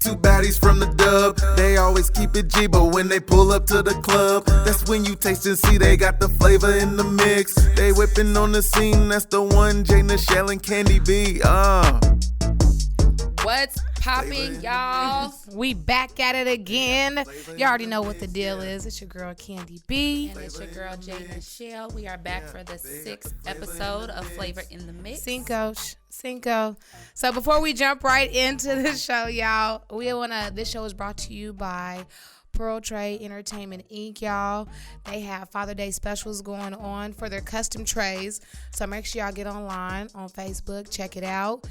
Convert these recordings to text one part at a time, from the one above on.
Two baddies from the dub, they always keep it G, but when they pull up to the club, that's when you taste and see they got the flavor in the mix. They whipping on the scene, that's the one J.NICHELLE and Candy B. What's popping, y'all? We back at it again. You already know what the deal is. It's your girl Candy B. And it's your girl J.NICHELLE. We are back for the 6th episode of Flavor in the Mix. Cinco. So before we jump right into the show, y'all, this show is brought to you by Pearl Tray Entertainment Inc., y'all. They have Father Day specials going on for their custom trays. So make sure y'all get online on Facebook, check it out.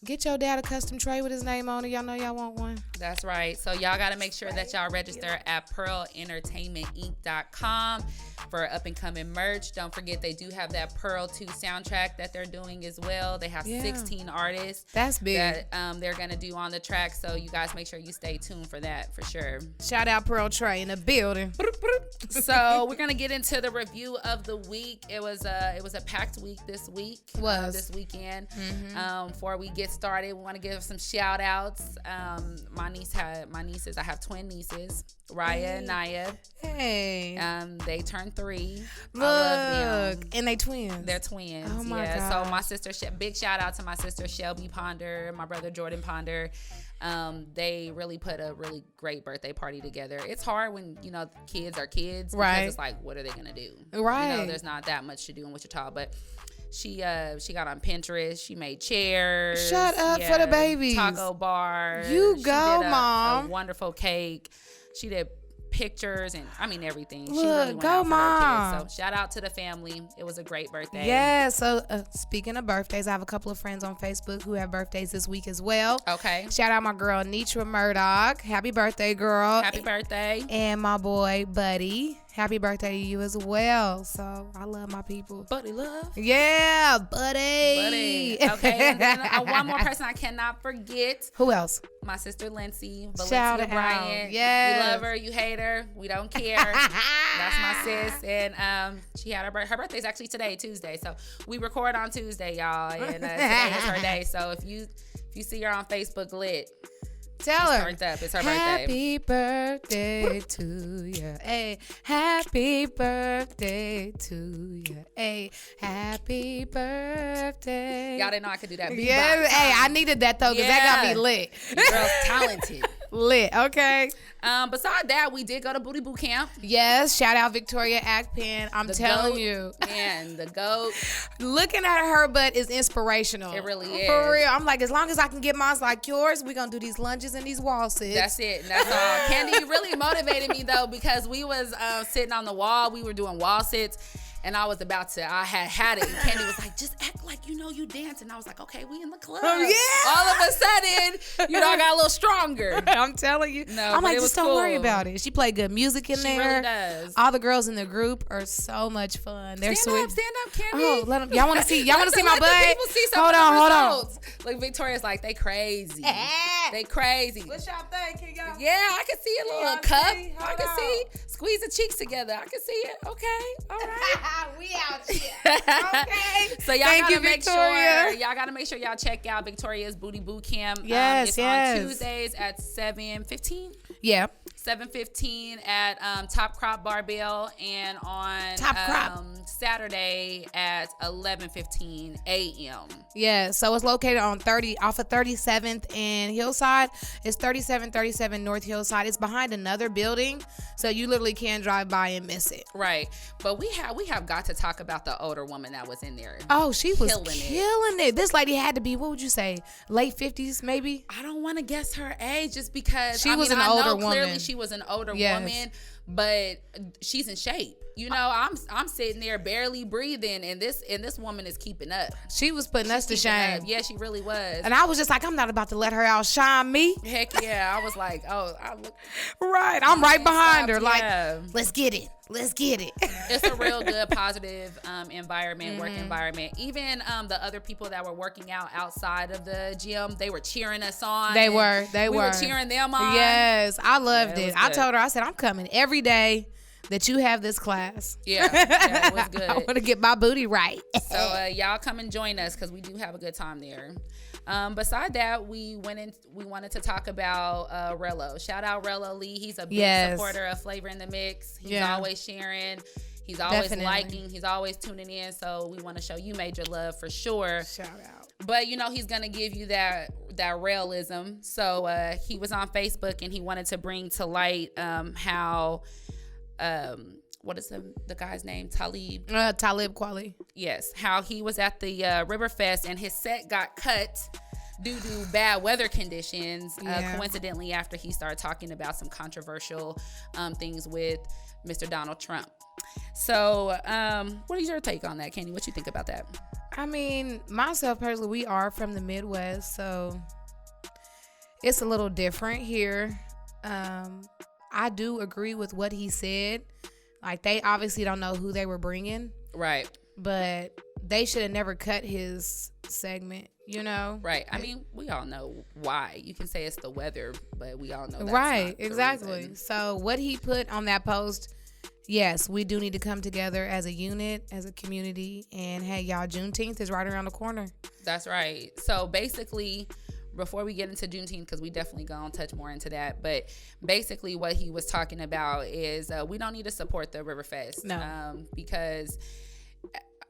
Get your dad a custom tray with his name on it. Y'all know y'all want one. That's right. So y'all got to make sure that y'all register at pearlentertainmentinc.com for up and coming merch. Don't forget they do have that Pearl 2 soundtrack that they're doing as well. They have 16 artists. That's big. That they're going to do on the track. So you guys make sure you stay tuned for that for sure. Shout out Pearl Tray in the building. So we're going to get into the review of the week. It was a packed week this week. This weekend. Before we get started, we want to give some shout outs. My nieces, I have twin nieces, Raya and Naya. Hey. They turned 3. Look, I love them. and they twins. They're twins. Oh my God. gosh. So my sister, big shout out to my sister Shelby Ponder, my brother Jordan Ponder. They really put a really great birthday party together. It's hard when, kids are kids. Right. Because it's like, what are they going to do? Right. There's not that much to do in Wichita, but she got on Pinterest. She made chairs. Shut up for the babies. Taco bars. You She go, did Mom. a wonderful cake. She did pictures and everything. She Look, really went go, out for her Mom. kids. So shout out to the family. It was a great birthday. Yeah, so speaking of birthdays, I have a couple of friends on Facebook who have birthdays this week as well. Okay. Shout out my girl NICHELLE Murdoch. Happy birthday, girl. Happy birthday. And my boy Buddy. Happy birthday to you as well. So I love my people. Buddy love. Yeah, Buddy. Okay. And then one more person I cannot forget. Who else? My sister Lindsay. Shout Valencia out. Bryant. Yes. You love her. You hate her. We don't care. That's my sis. And she had her birthday's actually today, Tuesday. So we record on Tuesday, y'all. And today is her day. So if you see her on Facebook lit, tell her. It's her birthday. Happy birthday to you. Hey, happy birthday to you. Hey, happy birthday. Y'all didn't know I could do that. Yeah, hey, I needed that though because that got me lit. Your girl's talented. Lit, okay. Beside that, we did go to Booty Boot Camp. Yes, shout out Victoria Ackpen. I'm telling you. Man, the GOAT. Looking at her butt is inspirational. It really is. For real. I'm like, as long as I can get mine like yours, we're going to do these lunges and these wall sits. That's it. That's all. Candy, you really motivated me, though, because we was sitting on the wall. We were doing wall sits. And I was I had it. And Candy was like, just act like you dance. And I was like, okay, we in the club. Oh, yeah. All of a sudden, I got a little stronger. I'm telling you. No, I'm like, just don't worry about it. She played good music in there. She really does. All the girls in the group are so much fun. They're sweet. Stand up, Candy. Oh, y'all want to see my butt? People see some hold of the on. results. Like Victoria's like, they crazy. They crazy. What y'all think? Y'all? Yeah, I can see a little cup. I can on. see. Squeeze the cheeks together. I can see it. Okay. All right. We out here. Okay. So y'all Thank gotta you, make Victoria. sure y'all check out Victoria's Booty Boot Camp. Yes, it's on Tuesdays at 7:15. Yeah. 7:15 at Top Crop Barbell, and on Top Crop. Saturday at 11:15 a.m. Yeah, so it's located on off of 37th and Hillside. It's 3737 North Hillside. It's behind another building, so you literally can't drive by and miss it. Right, but we have got to talk about the older woman that was in there. Oh, she was killing it. This lady had to be, what would you say, late 50s maybe? I don't want to guess her age just because she was an older woman. Clearly she was an older woman, but she's in shape. I'm sitting there barely breathing, and this woman is keeping up. She was putting us to shame. Yeah, she really was. And I was just like, I'm not about to let her outshine me. Heck yeah, I was like, oh, I look right. I'm right behind her. Yeah. Like, let's get it. It's a real good, positive environment, work environment. Even the other people that were working out outside of the gym, they were cheering us on. They were. We were cheering them on. Yes, I loved it. I good. told her, I said, I'm coming every day. that you have this class. Yeah, it was good. I want to get my booty right. So y'all come and join us because we do have a good time there. Beside that, we wanted to talk about Rello. Shout out Rello Lee. He's a big supporter of Flavor in the Mix. He's always sharing. He's always liking. He's always tuning in. So we want to show you major love for sure. Shout out. But he's gonna give you that realism. So he was on Facebook and he wanted to bring to light how what is the guy's name? Talib Kweli. Yes, how he was at the Riverfest and his set got cut due to bad weather conditions. Coincidentally, after he started talking about some controversial things with Mr. Donald Trump. So, what is your take on that, Kenny? What you think about that? I mean, myself personally, we are from the Midwest, so it's a little different here. I do agree with what he said. Like, they obviously don't know who they were bringing. Right. But they should have never cut his segment, Right. I mean, we all know why. You can say it's the weather, but we all know that's right. Not the Exactly. reason. So what he put on that post, yes, we do need to come together as a unit, as a community. And hey, y'all, Juneteenth is right around the corner. That's right. So basically, before we get into Juneteenth, because we definitely gonna touch more into that, but basically what he was talking about is we don't need to support the Riverfest. No. Because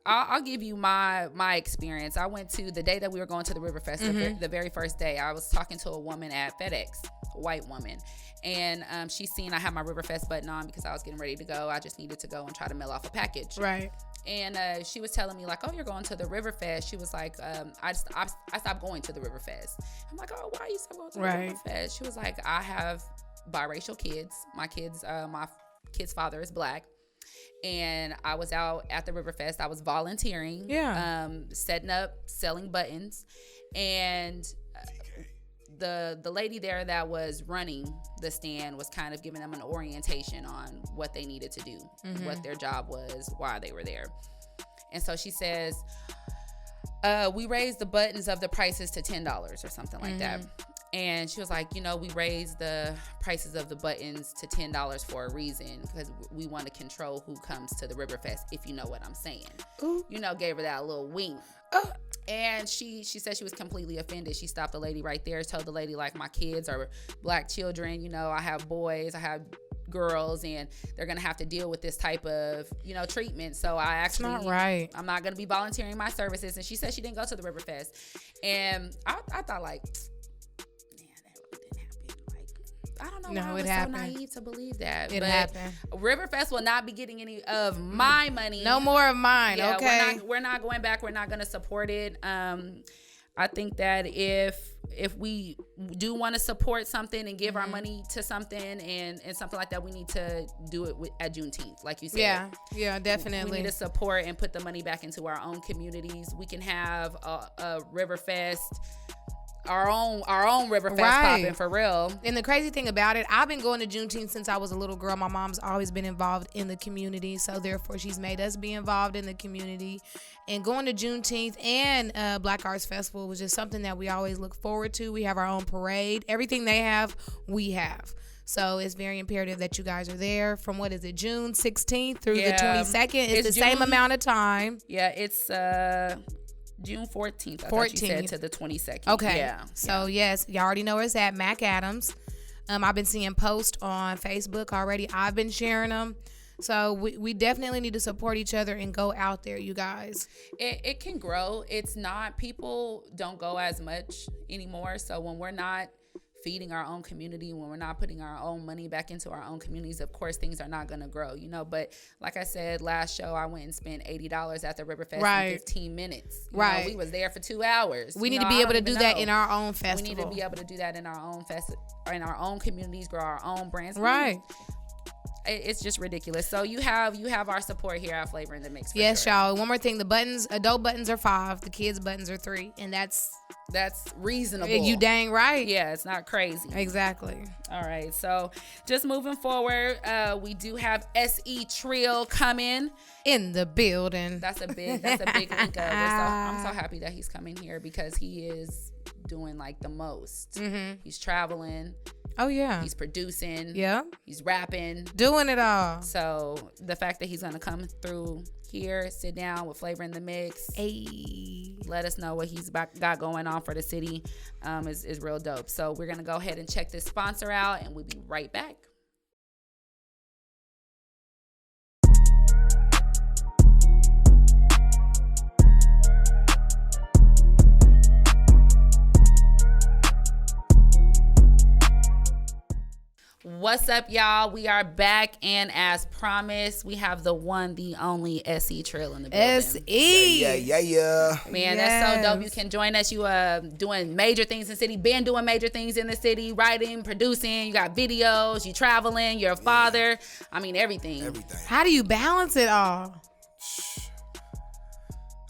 I'll give you my experience. I went to the day that we were going to the Riverfest, the very first day. I was talking to a woman at FedEx, a white woman, and she seen I had my Riverfest button on because I was getting ready to go. I just needed to go and try to mail off a package. Right. And she was telling me, like, oh, you're going to the Riverfest. She was like, I stopped going to the Riverfest. I'm like, oh, why you stop going to the Riverfest? She was like, I have biracial kids. My kid's father is black. And I was out at the Riverfest. I was volunteering, setting up, selling buttons. And the lady there that was running the stand was kind of giving them an orientation on what they needed to do, what their job was, why they were there. And so she says, we raised the buttons of the prices to $10 or something like that. And she was like, we raised the prices of the buttons to $10 for a reason, because we want to control who comes to the Riverfest, if you know what I'm saying. Ooh. Gave her that little wink. And she said she was completely offended. She stopped the lady right there, told the lady, like, my kids are black children. I have boys, I have girls, and they're going to have to deal with this type of, treatment. So I actually, not right. I'm not going to be volunteering my services. And she said she didn't go to the Riverfest. And I thought, like, I don't know why I was so naive to believe that. It happened. Riverfest will not be getting any of my money. No more of mine, okay? We're not going back. We're not going to support it. I think that if we do want to support something and give our money to something and something like that, we need to do it at Juneteenth, like you said. Yeah, definitely. We need to support and put the money back into our own communities. We can have a Riverfest, our own Riverfest popping for real. And the crazy thing about it, I've been going to Juneteenth since I was a little girl. My mom's always been involved in the community, so therefore she's made us be involved in the community. And going to Juneteenth and Black Arts Festival was just something that we always look forward to. We have our own parade. Everything they have, we have. So it's very imperative that you guys are there from, what is it, June 16th through the 22nd. It's the same amount of time. Yeah, it's June 14th, I thought you said, to the 22nd. Okay. Yeah. So, yes, y'all already know where it's at, Mac Adams. I've been seeing posts on Facebook already. I've been sharing them. So, we definitely need to support each other and go out there, you guys. It can grow. It's not, people don't go as much anymore. So, when we're not feeding our own community, when we're not putting our own money back into our own communities, of course things are not going to grow, but like I said last show, I went and spent $80 at the Riverfest in 15 minutes. We was there for 2 hours. We need to be able to do that in our own festival. We need to be able to do that in our own in our own communities, grow our own brands. It's just ridiculous. So you have our support here at Flavor in the Mix. Yes, y'all. One more thing: the buttons, adult buttons are $5, the kids buttons are $3, and that's reasonable. You dang right. Yeah, it's not crazy. Exactly. All right. So just moving forward, we do have SE Trill coming in the building. That's a big link up. I'm so happy that he's coming here because he is doing like the most. He's traveling. Oh, yeah. He's producing. Yeah. He's rapping. Doing it all. So the fact that he's going to come through here, sit down with Flavor in the Mix, let us know what he's got going on for the city is real dope. So we're going to go ahead and check this sponsor out, and we'll be right back. What's up, y'all? We are back, and as promised, we have the one, the only SE Trill in the building. SE. Yeah. Man, that's so dope. You can join us. You doing major things in the city, been doing major things in the city, writing, producing. You got videos, you traveling, you're a father. I mean, everything. How do you balance it all?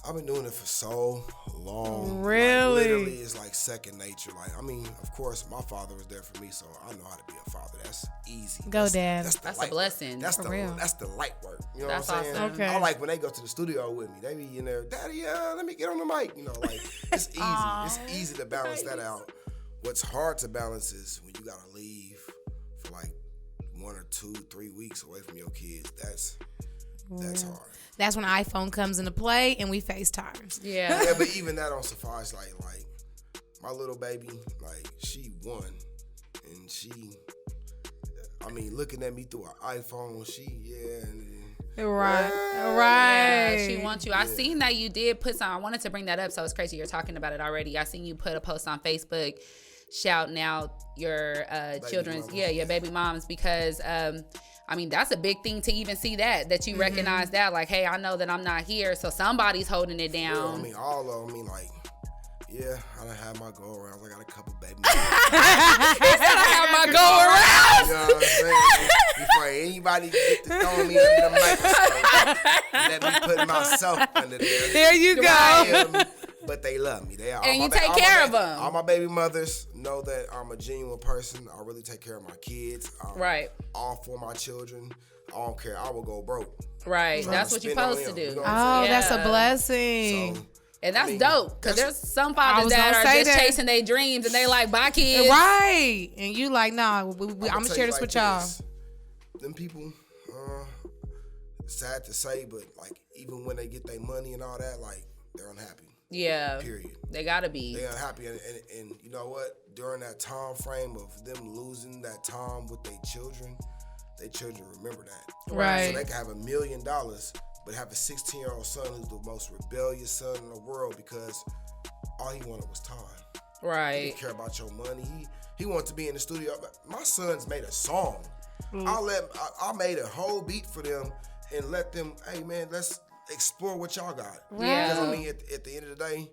I've been doing it for so long. Really? Like, literally, it's like second nature. Like, I mean, of course, my father was there for me, so I know how to be a father. That's easy. Dad. That's a blessing. That's the light work. You know that's what I'm saying? awesome. Okay. I like when they go to the studio with me. They be in there, Daddy, let me get on the mic. You know, like, it's easy. It's easy to balance that out. What's hard to balance is when you gotta leave for like 1 or 2, 3 weeks away from your kids. That's hard. That's when iPhone comes into play and we FaceTime. Yeah. Yeah, but even that don't suffice. Like my little baby, like she won, and she, I mean, looking at me through an iPhone, Right. Yeah, she wants you. I seen that you did put some. I wanted to bring that up, so it's crazy you're talking about it already. I seen you put a post on Facebook shouting out your children's, your baby moms, because I mean, that's a big thing to even see that you recognize that, like, hey, I know that I'm not here, so somebody's holding it down. Yeah, I mean, all of them. I mean, like, yeah, I done had my go-arounds. I got a couple baby. He said I have my go-arounds. You know what I'm saying? Before anybody get to throwing me under the microscope, let me put myself under there. There you go. But they love me. They are. And you take care of them. All my baby mothers know that I'm a genuine person. I really take care of my kids. Right. All for my children. I don't care. I will go broke. Right. That's what you're supposed to do. You know That's a blessing. So, and that's dope, because there's some fathers that are just chasing their dreams, and they like, bye, kids. Right. And you like, nah, I'm going to share this with y'all. Them people, sad to say, but like, even when they get their money and all that, like, they're unhappy. Yeah. Period. They gotta be. They're unhappy, and you know what? During that time frame of them losing that time with their children remember that. Right. So they can have $1 million, but have a 16-year-old son who's the most rebellious son in the world because all he wanted was time. Right. He didn't care about your money. He wanted to be in the studio. My sons made a song. I made a whole beat for them and let them, hey man, let's explore what y'all got. Yeah. Because I mean, at the end of the day,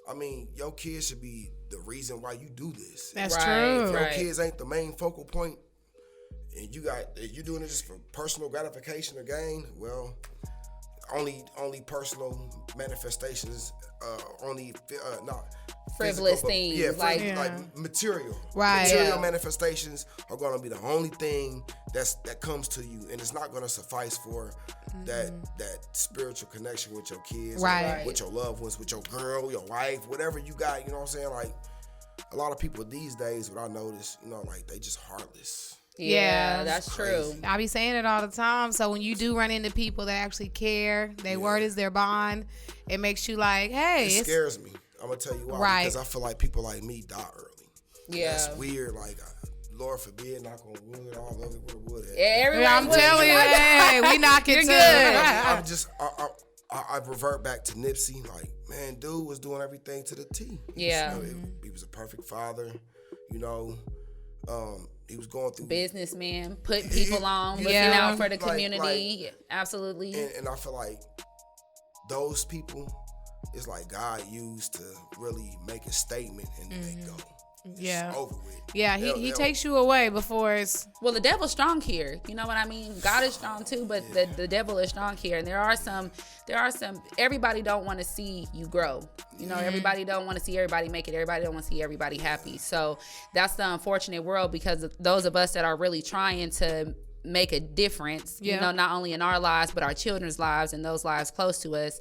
I mean, your kids should be the reason why you do this. That's Right, true. If your right. kids ain't the main focal point, and you're doing it just for personal gratification or gain, well, only personal manifestations, Frivolous physical, things, yeah, like- like material. Right. Material Yeah. manifestations are going to be the only thing that comes to you, and it's not going to suffice for that spiritual connection with your kids, Right. with your loved ones, with your girl, your wife, whatever you got. You know what I'm saying? Like, a lot of people these days, what I notice, you know, like, they just heartless. Yeah, Yeah. that's true. I be saying it all the time. So when you do run into people that actually care, their word is their bond, it makes you like, hey. It scares me. I'm going to tell you why. Right. Because I feel like people like me die early. Yeah. That's weird. Like, Lord forbid, knock on wood, all love it with a wood. Everybody I'm telling you, hey, we knock it You're too. good. I'm just, I revert back to Nipsey. Like, man, dude was doing everything to the T. Yeah. He was a perfect father. You know, he was going through Businessman, putting people on, looking Yeah. out for the Like- community. Yeah, absolutely. And I feel like those people, it's like God used to really make a statement and then they go. Yeah. It's over with. Yeah, he They'll- takes you away before it's. Well, the devil's strong here. You know what I mean? God is strong too, but the devil is strong here. And there are some, everybody don't want to see you grow. You know, everybody don't want to see everybody make it. Everybody don't want to see everybody happy. So that's the unfortunate world, because of those of us that are really trying to make a difference, you know, not only in our lives, but our children's lives and those lives close to us,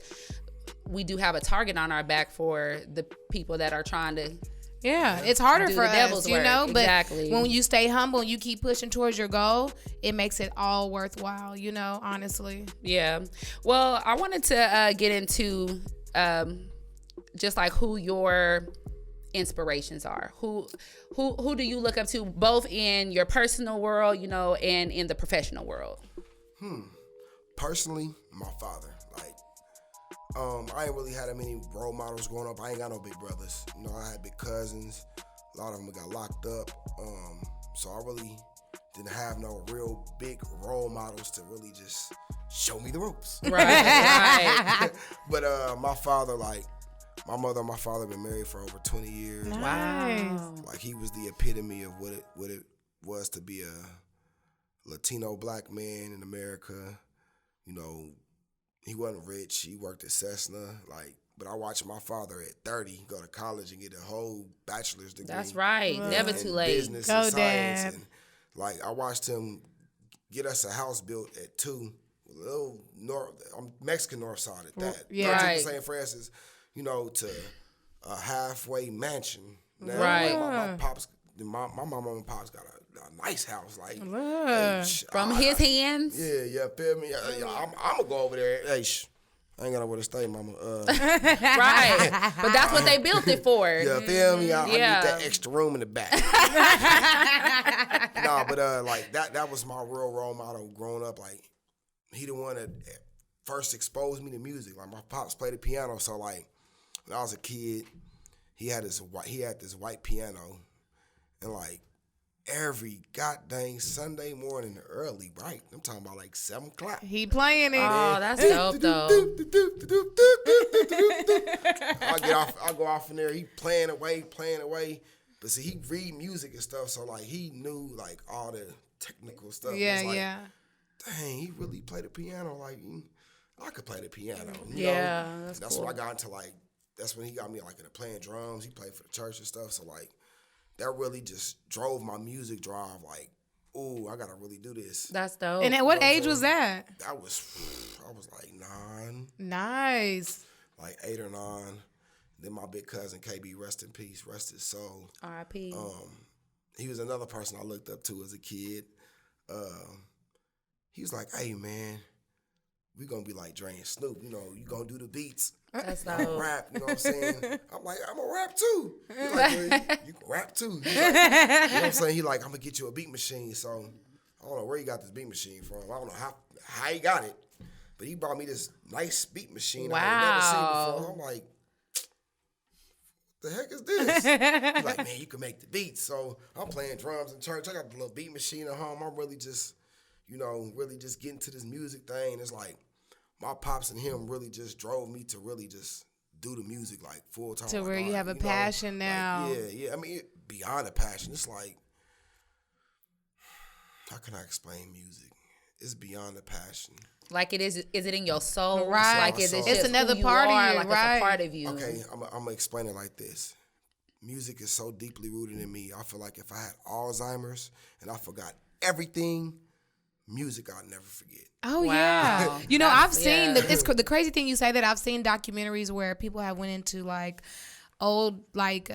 we do have a target on our back for the people that are trying to Yeah, it's harder Do for the us, devil's you work. know. Exactly. But when you stay humble and you keep pushing towards your goal, it makes it all worthwhile. You know, honestly. Yeah. Well, I wanted to get into just like who your inspirations are. Who do you look up to, both in your personal world, you know, and in the professional world? Personally, my father. Like, I ain't really had that many role models growing up. I ain't got no big brothers. You know, I had big cousins. A lot of them got locked up. So I really didn't have no real big role models to really just show me the ropes. Right. But my father, like, my mother and my father been married for over 20 years. Wow. Like, he was the epitome of what it was to be a Latino black man in America. You know, he wasn't rich. He worked at Cessna. Like, but I watched my father at 30 go to college and get a whole bachelor's degree. That's right. Never too late. Business Go, and science. Dad. And, like, I watched him get us a house built at 2, a little Mexican north side at that. Yeah. 13th Right. St. Francis, you know, to a halfway mansion. Now, Right. My pops, my mama and pops got a nice house. Like, From his hands. yeah, feel me? I'm gonna go over there. Hey, I ain't got nowhere to stay, mama. Right. But that's what they built it for. Yeah, feel me? I need Yeah. that extra room in the back. No, but like that was my real role model growing up. Like, he the one that first exposed me to music. Like, my pops played the piano, so like when I was a kid, he had this white piano, and like every goddamn Sunday morning early, right? I'm talking about like 7 o'clock. He playing it. Oh, that's dope though. I go off in there. He playing away. But see, he read music and stuff, so like he knew like all the technical stuff. Yeah, It's like, yeah. dang, he really played the piano. Like, I could play the piano. You Yeah, know? that's That's cool. when I got into like. That's when he got me like into playing drums. He played for the church and stuff. So like, that really just drove my music drive. Like, ooh, I gotta really do this. That's dope. And at what age was that? I was like 9. Nice. Like 8 or 9. Then my big cousin KB, rest in peace, rest his soul. R.I.P. He was another person I looked up to as a kid. He was like, "Hey man, we gonna be like Dre and Snoop. You know, you gonna do the beats. That's I'm dope. rap. You know what I'm saying? I'm like, I'm a rap too. He's like, "Well, you can rap too. He's like, you know what I'm saying? He like, I'm gonna get you a beat machine. So I don't know where he got this beat machine from. I don't know how he got it, but he brought me this nice beat machine I had never seen before. I'm like, the heck is this? He's like, man, you can make the beats. So I'm playing drums in church. I got the little beat machine at home. I'm really just, really just getting to this music thing. It's like my pops and him really just drove me to really just do the music like full time. To Like, where you have a passion now. Like, yeah. I mean, beyond a passion. It's like, how can I explain music? It's beyond a passion. Like it is it in your soul? Right. Like is it It's just another who you part of are? you, Like right. it's a part of you. Okay, I'm gonna explain it like this. Music is so deeply rooted in me. I feel like if I had Alzheimer's and I forgot everything, music I'll never forget. Oh Wow. yeah. You know, I've seen yeah. the crazy thing you say that I've seen documentaries where people have went into like old like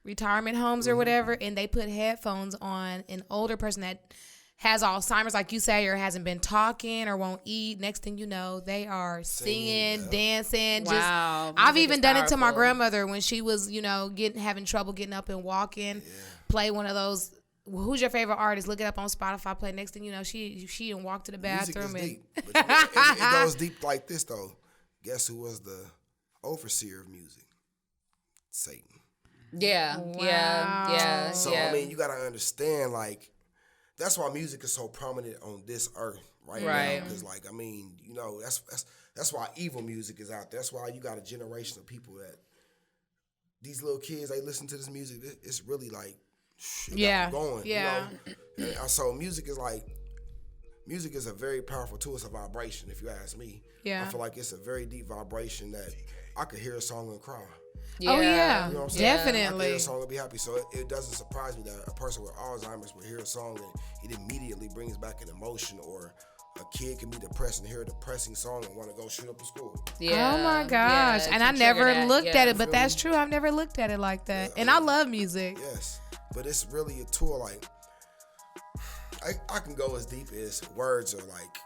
retirement homes or whatever, and they put headphones on an older person that has Alzheimer's, like you say, or hasn't been talking or won't eat. Next thing you know, they are singing, dancing. Wow. I've Music even is done it to my powerful. grandmother when she was, having trouble getting up and walking. Play one of those. Who's your favorite artist? Look it up on Spotify. Play. Next thing you know, she and walk to the bathroom. Music is And deep. But it goes deep like this though. Guess who was the overseer of music? Satan. Yeah. Yeah. So yeah. I mean, you gotta understand, like, that's why music is so prominent on this earth right Right. now. Because, like, I mean, that's why evil music is out there. That's why you got a generation of people that these little kids, they listen to this music. It's really like, it got them going. Yeah. And so music is a very powerful tool. It's a vibration, if you ask me. Yeah. I feel like it's a very deep vibration that I could hear a song and cry. Oh yeah, You know what I'm saying? I could definitely. hear a song and be happy. So it doesn't surprise me that a person with Alzheimer's would hear a song and it immediately brings back an emotion or a kid can be depressed and hear a depressing song and want to go shoot up the school. Yeah. Oh my gosh. Yeah, And I to never trigger that, looked yeah. at it, but that's true. I've never looked at it like that. And I love music. Yes, but it's really a tool. Like, I can go as deep as words are like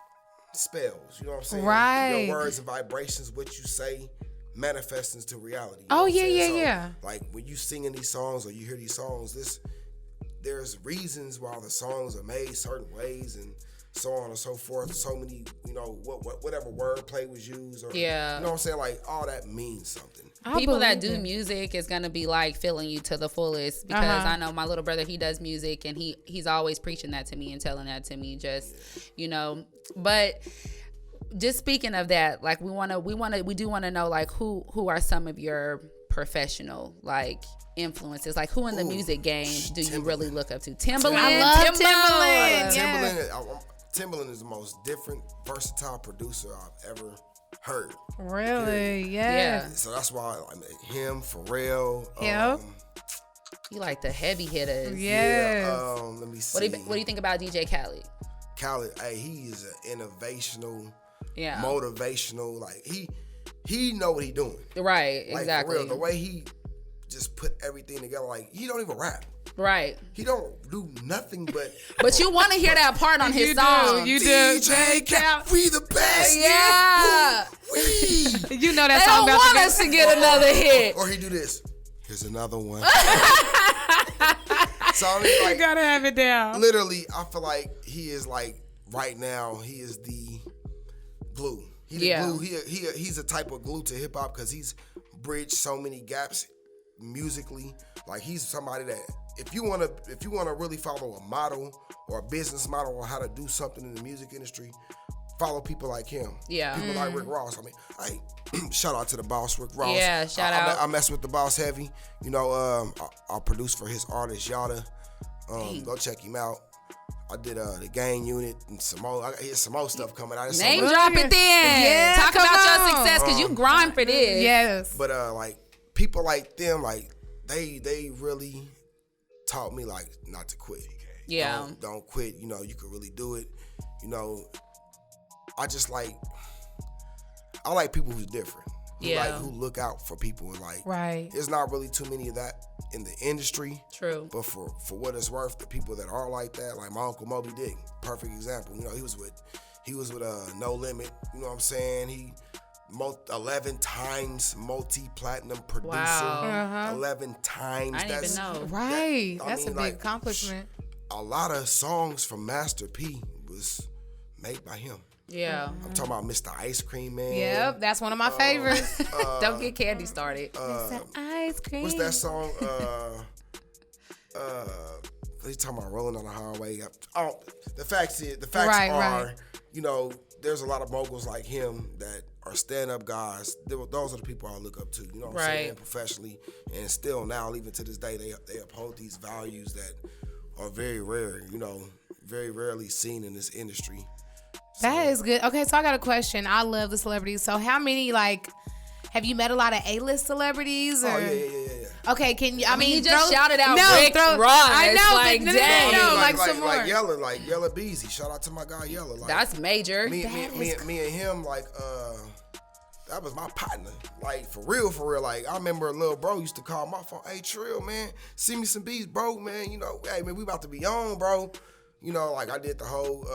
spells. You know what I'm saying? Right. Your words and vibrations, what you say, manifests into reality. You Oh, know what I'm yeah, saying? yeah, So, yeah. Like when you singing these songs or you hear these songs, there's reasons why the songs are made certain ways and so on and so forth. So many, whatever wordplay was used, or Yeah. you know what I'm saying? Like all that means something. People that do music is gonna be like feeling you to the fullest, because I know my little brother, he does music, and he's always preaching that to me and telling that to me, just but just speaking of that, like we do want to know, like who are some of your professional like influences, like who in the music game do you really look up to? Timbaland. I love Timbaland. Timbaland. Timbaland is the most different, versatile producer I've ever heard. Really? Yeah. Yeah. So that's why I mean, him, Pharrell. Yep. You like the heavy hitters. Yes. Let me What see. do you think about DJ Khaled? Khaled, hey, he is an innovational, Yeah. motivational. Like he know what he doing. Right. Like, Exactly. For real, the way he just put everything together. Like he don't even rap. Right. He don't do nothing but. But you want to hear that part on his song. You do. DJ Khaled, we the best. Yeah. We. You know that They song don't about want to us to get another hit. Or he do this. Here's another one. So I mean, You like, gotta have it down. literally, I feel like he is like right now. He is the glue. He the Yeah. glue. He's a type of glue to hip hop because he's bridged so many gaps musically. Like he's somebody that if you wanna really follow a model or a business model on how to do something in the music industry, follow people like him. Yeah. People like Rick Ross. I mean, shout out to the boss, Rick Ross. Yeah, shout out. I mess with the boss heavy. I produce for his artist Yada. Go check him out. I did the gang unit and some more. I got some more stuff coming out. There's so Name much. drop it then. Yeah, Talk come about on. your success, because you grind for this. Yes. But like people like them, like they really taught me like not to quit. Yeah. Don't quit. You can really do it. I like people who's different. Who look out for people and like. Right. There's not really too many of that in the industry. True. But for what it's worth, the people that are like that, like my uncle Moby Dick, perfect example. He was with No Limit. You know what I'm saying? He 11 times multi-platinum producer. Wow. 11 times. I didn't even know. Right. I That's mean, a big like, accomplishment. A lot of songs from Master P was made by him. Yeah. I'm talking about Mr. Ice Cream Man. Yep, that's one of my favorites. Don't get Candy started. Ice cream. What's that song? He's talking about rolling on the highway. The facts Right, are, right. there's a lot of moguls like him that are stand-up guys. Those are the people I look up to. You know what I'm Right. saying? Professionally, and still now, even to this day, they uphold these values that are very rare. Very rarely seen in this industry. That is good. Okay, so I got a question. I love the celebrities. So how many, have you met a lot of A-list celebrities? Or? Oh yeah. Okay, can you, I mean, you just shouted out no, Rick Ross. I know, Like, but dang. no, like some more. Yella Beezy. Shout out to my guy Yella. Like, That's major. me and him, that was my partner. Like, for real. Like, I remember a little bro used to call my phone, "Hey, Trill, man, send me some beats, bro, man. Hey, man, we about to be on, bro." I did the whole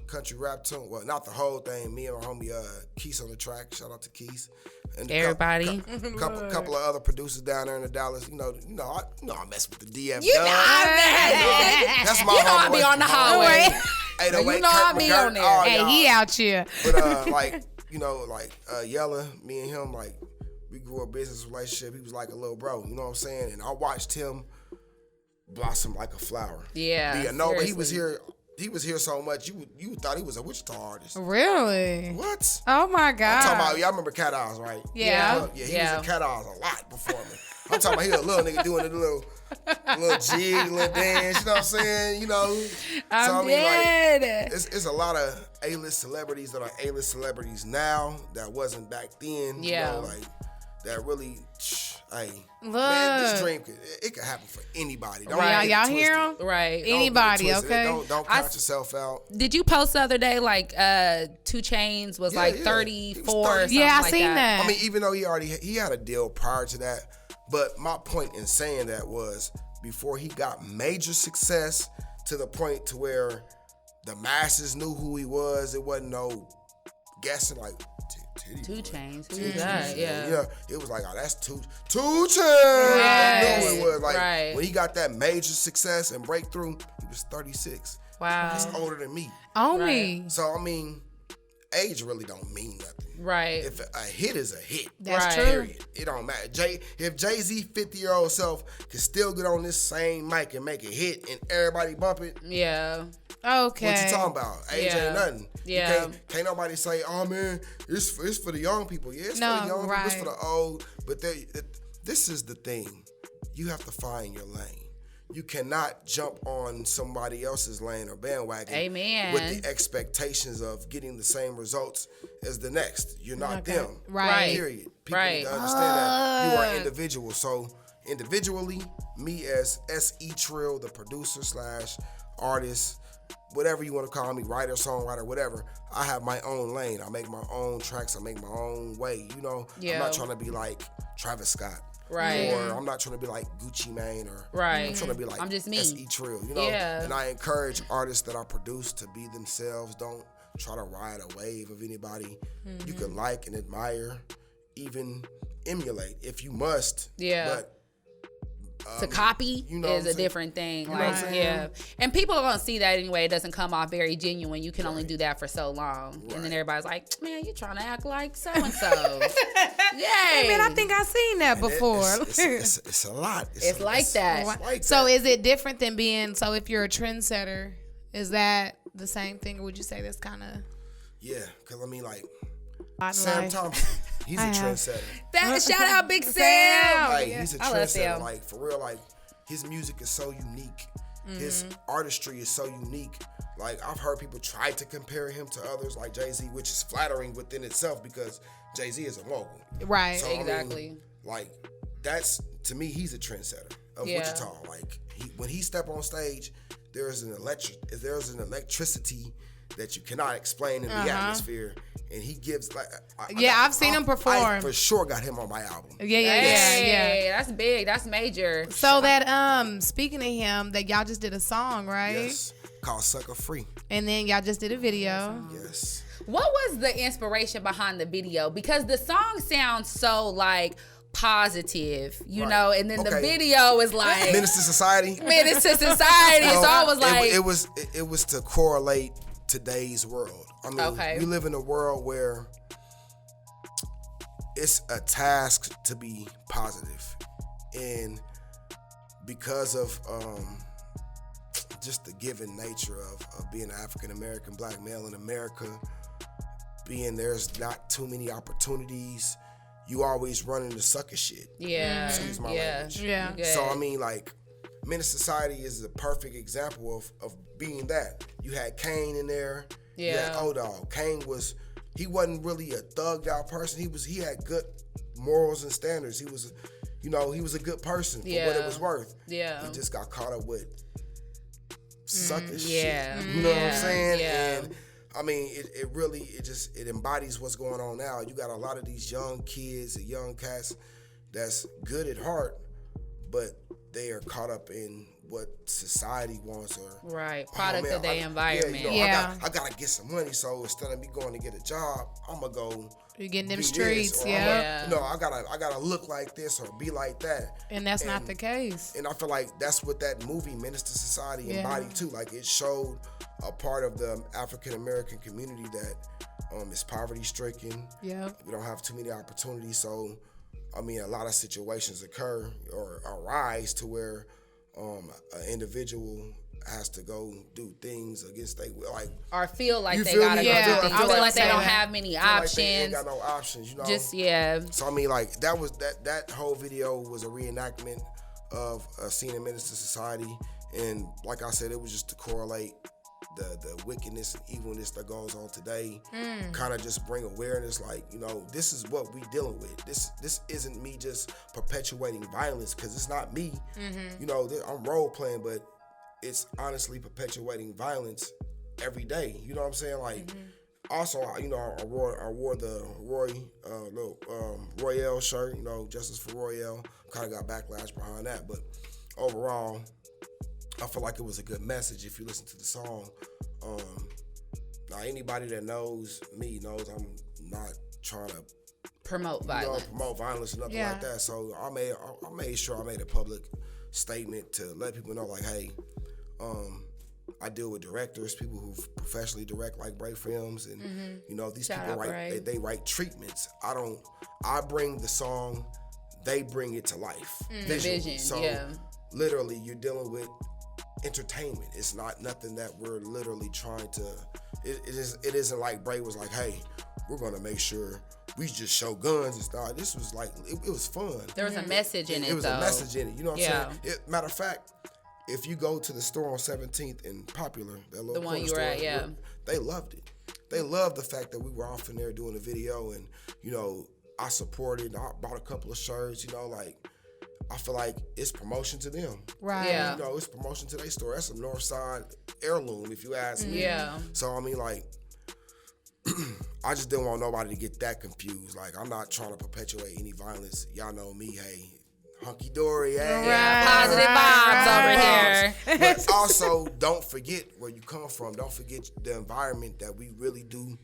country rap tune. Well, not the whole thing. Me and my homie Keith on the track. Shout out to Keith. And Everybody. couple of other producers down there in the Dallas. I mess with the DF. You know I That's my You know I homeboy be on the from highway. 808 You know I Kirk be McGirt, on there. all Hey, y'all. he out here. But Yella, me and him, we grew a business relationship. He was like a little bro, you know what I'm saying? And I watched him blossom like a flower. Yeah. But he was here. He was here so much you thought he was a Wichita artist. Really? What? Oh my I'm God. talking about. Y'all remember Cat Eyes, right? Yeah. He was in Cat Eyes a lot before me. I'm talking about he a little nigga doing a little jig, little dance. You know what I'm saying? I'm dead. It's a lot of A-list celebrities that are A-list celebrities now that wasn't back then. Yeah. That really, Hey, Look. man, this dream it could happen for anybody. Don't Right. get it Y'all hear twisted. him? Right. Don't get it Anybody, twisted. okay? Don't count yourself out. Did you post the other day like 2 Chainz was like Yeah. 34 He was 30. or something Yeah, I like seen that. I mean, even though he had a deal prior to that, but my point in saying that was before he got major success to the point to where the masses knew who he was, it wasn't no guessing like 2 Chainz. Who's that? Yeah. Yeah, it was like, oh, that's two Chainz. I knew it was like when he got that major success and breakthrough, he was 36. Wow. That's older than me. On me. So I mean, age really don't mean nothing. Right. If a hit is a hit, That's Right. true. period. It don't matter. If Jay-Z 50-year-old self can still get on this same mic and make a hit and everybody bump it, Yeah. Okay. what you talking about? Age Yeah. ain't nothing. Yeah. You can't nobody say, oh man, it's for the young people. Yeah, it's No, for the young people, it's right. for the old. But this is the thing. You have to find your lane. You cannot jump on somebody else's lane or bandwagon Amen. with the expectations of getting the same results as the next. You're not Okay. them. Right. Period. People Right. need to understand that you are individual. So individually, me as S.E. Trill, the producer / artist, whatever you want to call me, writer, songwriter, whatever, I have my own lane. I make my own tracks. I make my own way. You know, Yeah. I'm not trying to be like Travis Scott. Right. Or I'm not trying to be like Gucci Mane or Right. I'm trying to be like I'm just me. S.E. Trill, you know? Yeah. And I encourage artists that I produce to be themselves. Don't try to ride a wave of anybody. You can like and admire, even emulate if you must. Yeah. But To copy you know what is I'm a saying? different thing. know what I'm Like, saying? yeah. And people are going to see that anyway. It doesn't come off very genuine. You can only do that for so long. And then everybody's like, man, you trying to act like so-and-so. Yay. Man, I think I seen that before. It's a lot. It's like that. It's like So that. is it different than being, so if you're a trendsetter, is that the same thing, or would you say that's kind of Yeah, because I mean, like, life? Sam Thompson, he's a trendsetter. Shout out Big Sam. Like, he's a I love trendsetter. Sam. Like, for real, like, his music is so unique. His artistry is so unique. Like, I've heard people try to compare him to others like Jay-Z, which is flattering within itself because Jay-Z is a mogul. Right. So, I mean, Exactly. like, that's, to me, he's a trendsetter of Yeah. Wichita. Like, when he step on stage, there's an electricity that you cannot explain in the atmosphere, and he gives like. I've seen him perform. I for sure got him on my album. Yeah. Hey, that's big. That's major. So that speaking of him, that y'all just did a song, right? Yes, called Sucker Free. And then y'all just did a video. Yes. What was the inspiration behind the video? Because the song sounds so like positive, you Right. know, and then the Okay. video is like Minister Society. Menace to society. So I was like, it was to correlate today's world. I mean, Okay. we live in a world where it's a task to be positive, and because of just the given nature of being an African American black male in America, being there's not too many opportunities, you always run into sucker shit. yeah, Excuse my yeah, language. Yeah. you good. So I mean, like, Menace Society is a perfect example of being that. You had Kane in there. You had Yeah. O-Dog. Kane he wasn't really a thugged out person. He had good morals and standards. He was a good person for what it Yeah. was worth. Yeah. He just got caught up with sucker yeah. shit. You know what I'm saying? Yeah. And I mean, it really embodies what's going on now. You got a lot of these young kids and young cats that's good at heart, but they are caught up in what society wants or Right. oh, Product man, of their environment. Yeah. I gotta get some money, so instead of me going to get a job, I'm gonna go You getting them be streets, this, or yeah. I gotta look like this or be like that. And that's not the case. And I feel like that's what that movie Menace to Society Yeah. embodied too. Like, it showed a part of the African American community that is poverty stricken. Yeah. We don't have too many opportunities, so I mean, a lot of situations occur or arise to where an individual has to go do things against they will. Like, Or feel like you they feel gotta me? go Yeah, do I things. was Feel gonna like they say don't that. have many feel like they ain't options. got no options, you know. Just yeah. So I mean, like, that whole video was a reenactment of a scene in Menace to Society, and like I said, it was just to correlate the wickedness and evilness that goes on today, kind of just bring awareness, like, you know, this is what we dealing with. This isn't me just perpetuating violence, because it's not me. You know, I'm role playing, but it's honestly perpetuating violence every day. You know what I'm saying? Like, also, you know, I wore the Royale shirt, you know, Justice for Royale. Kind of got backlash behind that, but overall, I feel like it was a good message if you listen to the song. Now, anybody that knows me knows I'm not trying to promote violence, or nothing like that. So I made sure I made a public statement to let people know, like, hey, I deal with directors, people who professionally direct like Bray Films, and you know, these people they write treatments. I bring the song, they bring it to life. The vision. So literally, you're dealing with entertainment. It's not nothing that we're literally trying to. It isn't like Bray was like, hey, we're gonna make sure we just show guns and stuff. This was like, it was fun. There was a message in it. It was a message in it. You know what I'm saying? Matter of fact, if you go to the store on 17th in Popular, that little the one you store, were at, they loved it. They loved the fact that we were off in there doing a video, and, you know, I supported. I bought a couple of shirts. You know, like, I feel like it's promotion to them. Right. Yeah. You know, it's promotion to their store. That's a Northside heirloom, if you ask me. Yeah. So, I mean, like, I just didn't want nobody to get that confused. Like, I'm not trying to perpetuate any violence. Y'all know me, hey, hunky-dory, hey. Positive vibes over here. But also, don't forget where you come from. Don't forget the environment that we really do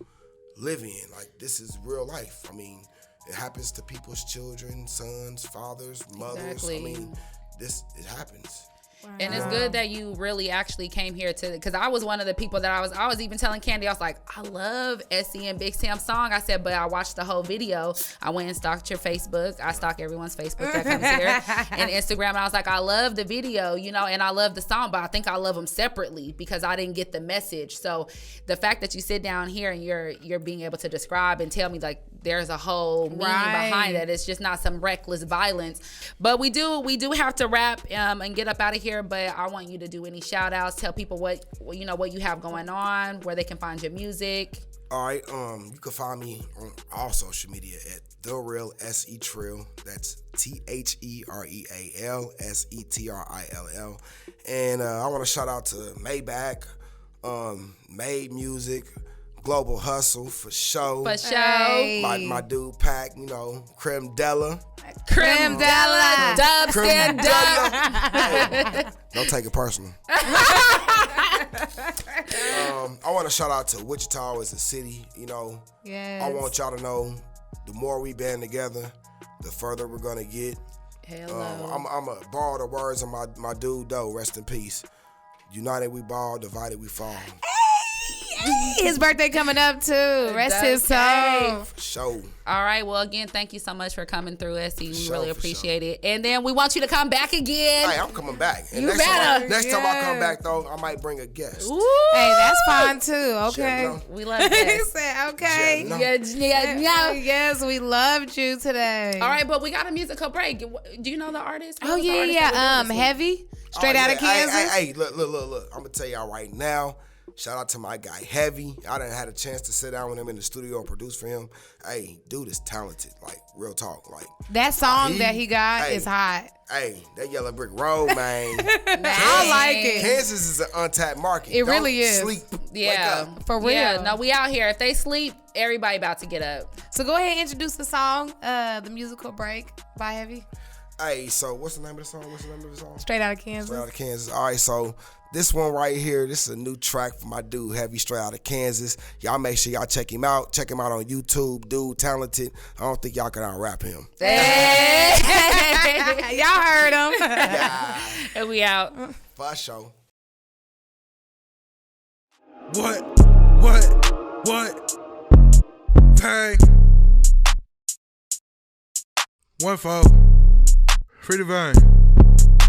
live in. Like, this is real life. I mean, it happens to people's children, sons, fathers, mothers. Exactly. I mean, it happens. Wow. And it's good that you really actually came here because I was one of the people that I was even telling Candy, I was like, I love SC and Big Sam's song. I said, but I watched the whole video. I went and stalked your Facebook. I stalk everyone's Facebook that comes here and Instagram. And I was like, I love the video, you know, and I love the song, but I think I love them separately because I didn't get the message. So the fact that you sit down here and you're being able to describe and tell me, like, there's a whole meaning behind it. It's just not some reckless violence. But we do have to wrap and get up out of here. But I want you to do any shout outs, tell people what you have going on, where they can find your music. All right, you can find me on all social media at The Real SE Trill. That's TheReal SETRILL. And I want to shout out to Maybach, Made Music, Global Hustle for show. Hey. My dude Pac, you know, Creme Della. Creme Della. Dub stand up. Hey, don't take it personal. I want to shout out to Wichita as a city. You know, I want y'all to know, the more we band together, the further we're gonna get. Hello. I'm a borrow the words of my dude Doe. Rest in peace. United we ball, divided we fall. His birthday coming up too. Rest his soul. Show. All right. Well, again, thank you so much for coming through, Essie. We really appreciate it. And then we want you to come back again. Hey, I'm coming back. And next time I come back, though, I might bring a guest. Ooh. Hey, that's fine too. Okay. We love that. He said, okay. Yeah. Yes, we loved you today. All right, but we got a musical break. Do you know the artist? Oh, yeah. Heavy. Straight out of Kansas. Hey, look. I'm going to tell y'all right now. Shout out to my guy, Heavy. I done had a chance to sit down with him in the studio and produce for him. Hey, dude is talented, like, real talk. Like, that song that he got is hot. Hey, that Yellow Brick Road, man. I like it. Kansas is an untapped market. It really is. Sleep. Yeah. For real. Yeah, no, we out here. If they sleep, everybody about to get up. So go ahead and introduce the song, The Musical Break by Heavy. Hey, so what's the name of the song? Straight Out of Kansas. Straight Out of Kansas. All right, so this one right here, this is a new track for my dude, Heavy, Straight Out of Kansas. Y'all make sure y'all check him out. Check him out on YouTube. Dude, talented. I don't think y'all can out-rap him. Hey. Y'all heard him. Yeah. And we out. For sure. What? Hey. 1-4. Free the vine.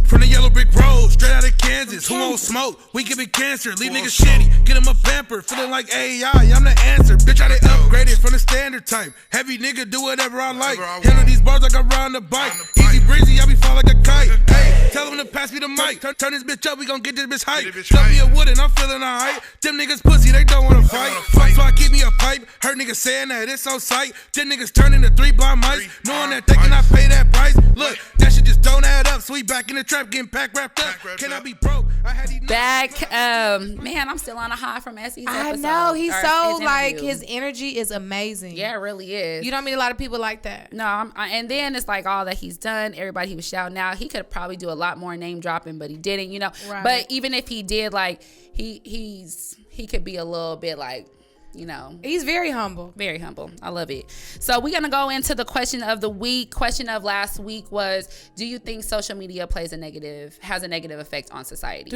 From the Yellow Brick Road, straight out of Kansas. Who won't smoke? We give it cancer. Leave niggas shitty. Get him a pamper. Feeling like AI. I'm the answer. Bitch, I they upgraded from the standard type. Heavy nigga, do whatever I like. Handle these bars like I ride the bike. Easy breezy, I be flying like a kite. Hey, tell him to pass me the mic. Turn this bitch up, we gon' get this bitch hype. Stuff me a wood and I'm feeling alright. Them niggas pussy, they don't wanna fight. So I keep me a pipe. Heard niggas saying that it's on sight. Them niggas turning to 3 blind mice. Knowing that they cannot pay that price. Look, that shit just don't add up. So we back in the trap, getting packed, wrapped up. Can I be broke? I had these Back, man, I'm still on a high from Essie's episode. I know, he's so, his like, interview. his energy is amazing. Yeah, it really is. You don't meet a lot of people like that. No, and then it's like all that he's done, everybody he was shouting out. He could probably do a lot more name dropping, but he didn't, you know. Right. But even if he did, like, he could be a little bit like, you know. He's very humble. Very humble. I love it. So we're going to go into the question of the week. Question of last week was, do you think social media has a negative effect on society?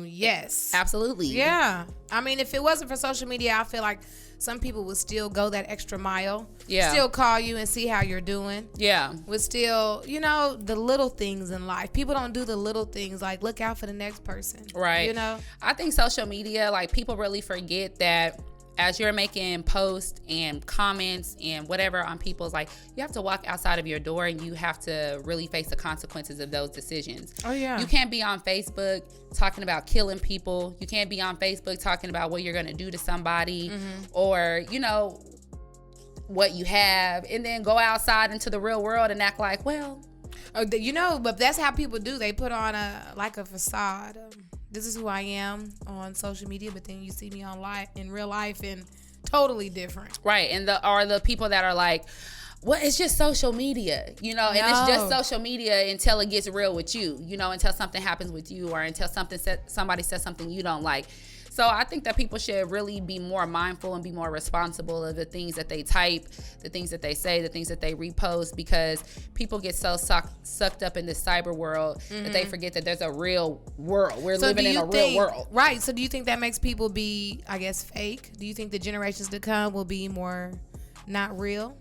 Yes. Absolutely. Yeah. I mean, if it wasn't for social media, I feel like some people would still go that extra mile. Yeah. Still call you and see how you're doing. Yeah. Would still, you know, the little things in life. People don't do the little things, like look out for the next person. Right. You know? I think social media, like, people really forget that as you're making posts and comments and whatever on people's, like, you have to walk outside of your door and you have to really face the consequences of those decisions. Oh, yeah. You can't be on Facebook talking about killing people. You can't be on Facebook talking about what you're going to do to somebody or, you know, what you have, and then go outside into the real world and act like, well, you know, but that's how people do. They put on a facade. This is who I am on social media, but then you see me in real life and totally different. Right. And the people that are like, well, it's just social media, you know, and it's just social media until it gets real with you, you know, until something happens with you or until somebody says something you don't like. So I think that people should really be more mindful and be more responsible of the things that they type, the things that they say, the things that they repost, because people get so sucked up in this cyber world that they forget that there's a real world. We're living in a real world. Right. So do you think that makes people be, I guess, fake? Do you think the generations to come will be more not real?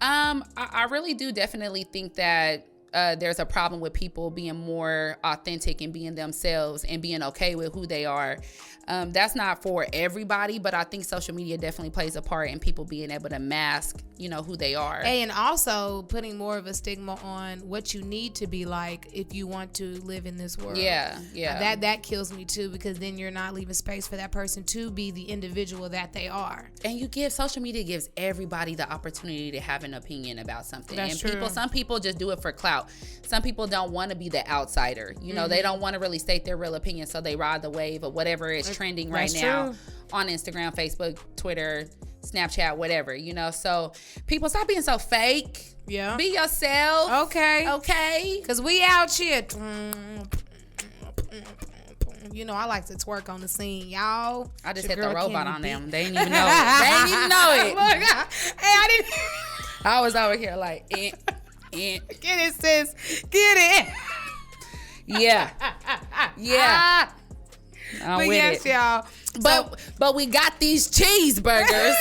I really do definitely think that there's a problem with people being more authentic and being themselves and being okay with who they are. That's not for everybody, but I think social media definitely plays a part in people being able to mask, you know, who they are. And also putting more of a stigma on what you need to be like if you want to live in this world. Yeah. That kills me too, because then you're not leaving space for that person to be the individual that they are. And social media gives everybody the opportunity to have an opinion about something. That's and true. Some people just do it for clout. Some people don't want to be the outsider. You know, they don't want to really state their real opinion, so they ride the wave of whatever is trending right now on Instagram, Facebook, Twitter, Snapchat, whatever, you know. So people, stop being so fake. Yeah. Be yourself. Okay. Because we out here. You know, I like to twerk on the scene, y'all. I just Your hit the girl robot Kenny on B. them. They ain't even know it. They ain't even know it. Look, hey, I didn't. I was over here like, Get it, sis. Get it. Yeah. I'm But with yes, it. y'all. But we got these cheeseburgers.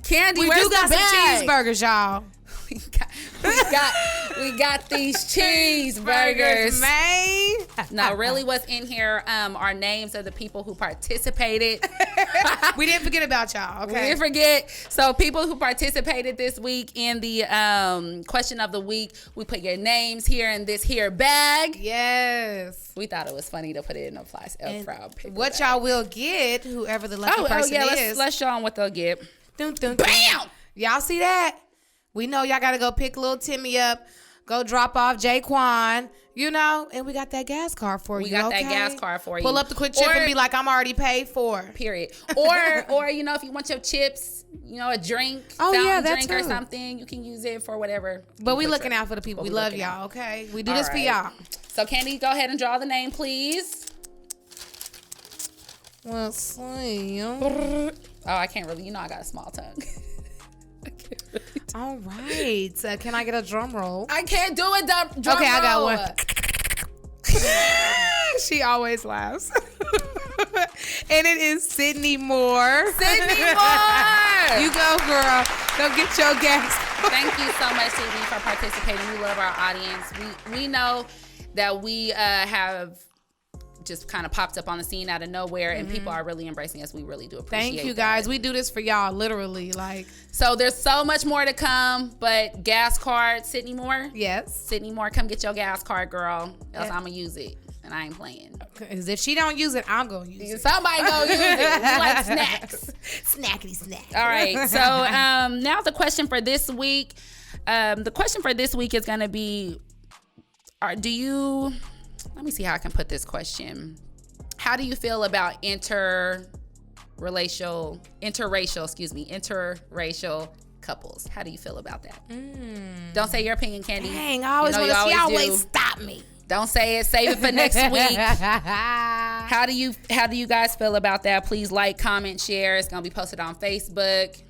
Candy, We where's do got the some bag? cheeseburgers, y'all. We got these cheeseburgers. Man. Now, really, what's in here are names of the people who participated. We didn't forget about y'all, okay? We didn't forget. So, people who participated this week in the question of the week, we put your names here in this here bag. Yes. We thought it was funny to put it in a proud paper What bag. y'all will get, whoever the lucky person is. Let's show them what they'll get. Dun, dun, dun. Bam! Y'all see that? We know y'all got to go pick little Timmy up, go drop off Jaquan, you know, and we got that gas card for you. We got okay? that gas card for you. Pull up the quick trip and be like, I'm already paid for. Period. Or you know, if you want your chips, you know, a drink, that drink or too. something, you can use it for whatever. But we looking out for the people. We love y'all, okay? We do this for y'all. So, Candy, go ahead and draw the name, please. Let's see. Oh, I can't really. You know, I got a small tongue. All right. Can I get a drum roll? I can't do a drum Okay, I got roll. one. She always laughs. And it is Sydney Moore. Sydney Moore. You go, girl. Go get your gas. Thank you so much, Sydney, for participating. We love our audience. We know that we have just kind of popped up on the scene out of nowhere, and people are really embracing us. We really do appreciate Thank you, that. guys. We do this for y'all, literally. Like, so there's so much more to come, but gas card, Sydney Moore. yes. Sydney Moore, come get your gas card, girl. Else I'm going to use it, and I ain't playing. Because if she don't use it, I'm going to use it. Somebody go use it. We like snacks. Snackety snack. All right. So now the question for this week. The question for this week is going to be, let me see how I can put this question. How do you feel about interracial couples? How do you feel about that? Don't say your opinion, Candy. Dang, I always want to see. Always stop me. Don't say it. Save it for next week. How do you guys feel about that? Please like, comment, share. It's gonna be posted on Facebook.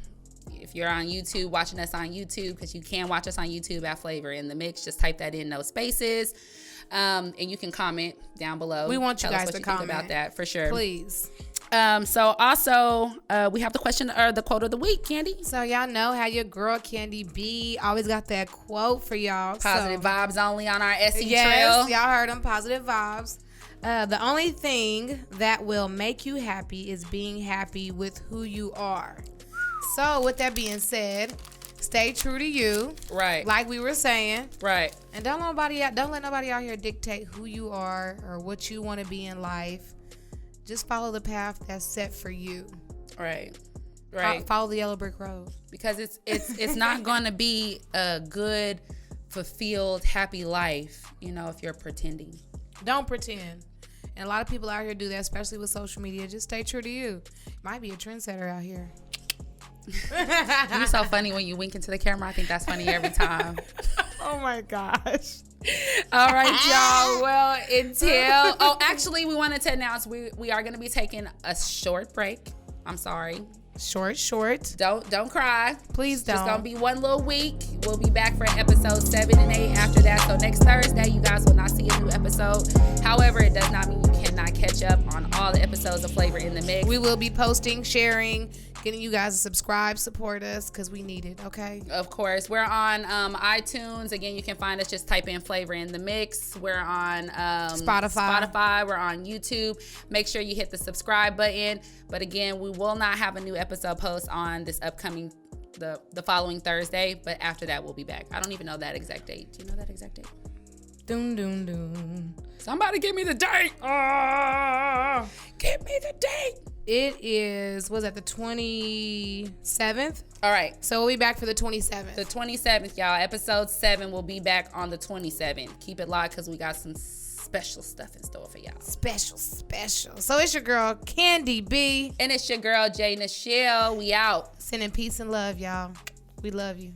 If you're on YouTube, watching us on YouTube, because you can watch us on YouTube at Flavor in the Mix. Just type that in, no spaces, and you can comment down below. We want you Tell us guys what to you comment think about that for sure. Please. So also, we have the question or the quote of the week, Candy. So y'all know how your girl Candy B always got that quote for y'all. Positive vibes only on our SE yes, Trill. Y'all heard them. Positive vibes. The only thing that will make you happy is being happy with who you are. So with that being said, stay true to you. Right. Like we were saying. Right. And don't let nobody out here dictate who you are or what you want to be in life. Just follow the path that's set for you. Right. Follow the yellow brick road. Because it's not going to be a good, fulfilled, happy life, if you're pretending. Don't pretend. And a lot of people out here do that, especially with social media. Just stay true to you. Might be a trendsetter out here. You're so funny when you wink into the camera. I think that's funny every time. Oh my gosh. All right, y'all. Well, actually, we wanted to announce we are going to be taking a short break. I'm sorry. Short. Don't cry. Please don't. It's going to be one little week. We'll be back for episode 7 and 8 after that. So next Thursday, you guys will not see a new episode. However, it does not mean you cannot catch up on all the episodes of Flavor in the Mix. We will be posting, sharing, getting you guys to subscribe, support us, because we need it, okay? Of course. We're on iTunes. Again, you can find us. Just type in Flavor in the Mix. We're on Spotify. We're on YouTube. Make sure you hit the subscribe button. But again, we will not have a new episode post on this upcoming, the following Thursday. But after that, we'll be back. I don't even know that exact date. Do you know that exact date? Doom, doom, doom. Somebody give me the date. Give me the date. It is, was that the 27th? All right. So we'll be back for the 27th. The 27th, y'all. Episode 7 will be back on the 27th. Keep it locked because we got some special stuff in store for y'all. Special. So it's your girl, Candy B. And it's your girl, J.NICHELLE. We out. Sending peace and love, y'all. We love you.